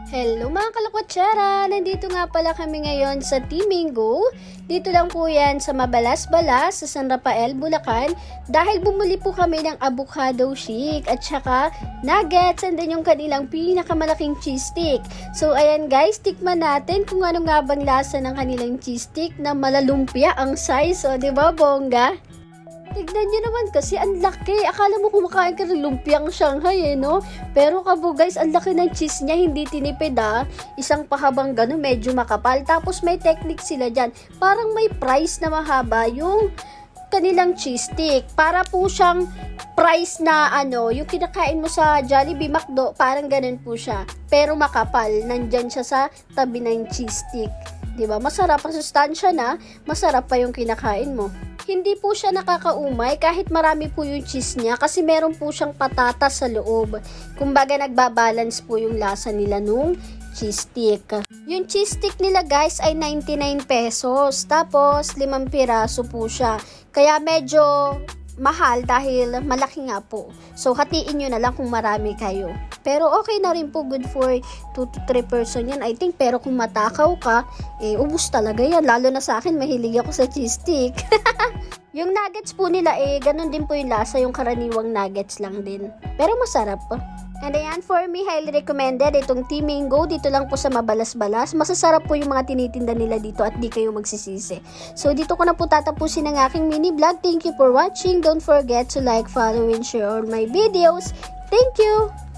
Hello mga kalakwatsara! Nandito nga pala kami ngayon sa Timingo. Dito lang po yan sa Mabalas-Balas sa San Rafael, Bulacan. Dahil bumuli po kami ng avocado shake at saka nuggets and then yung kanilang pinakamalaking cheese stick. So ayan guys, tikman natin kung ano nga bang lasa ng kanilang cheese stick na malalumpia ang size. O diba bongga? Tignan nyo naman kasi, ang laki. Akala mo kumakain ka ng lumpiang Shanghai no? Pero kabo guys, ang laki ng cheese niya, hindi tinipid Isang pahabang gano'n, medyo makapal. Tapos may technique sila dyan. Parang may price na mahaba yung kanilang cheese stick. Para po siyang price na yung kinakain mo sa Jollibee, McDo, parang ganun po siya. Pero makapal, nandyan siya sa tabi ng cheese stick. Diba? Masarap ang sustansya na, masarap pa yung kinakain mo. Hindi po siya nakakaumay kahit marami po yung cheese niya kasi meron po siyang patatas sa loob. Kumbaga nagbabalance po yung lasa nila nung cheese stick. Yung cheese stick nila guys ay 99 pesos. Tapos 5 piraso po siya. Kaya medyo mahal dahil malaki nga po. So hatiin nyo na lang kung marami kayo. Pero okay na rin po, good for 2 to 3 person yan I think. Pero kung matakaw ka, ubus talaga yan. Lalo na sa akin, mahilig ako sa cheese stick. Yung nuggets po nila ganun din po yung lasa, yung karaniwang nuggets lang din. Pero masarap po. And ayan, for me, highly recommended itong Timingo. Dito lang po sa Mabalas-Balas. Masasarap po yung mga tinitinda nila dito at di kayo magsisisi. So, dito ko na po tatapusin ang aking mini vlog. Thank you for watching. Don't forget to like, follow, and share all my videos. Thank you!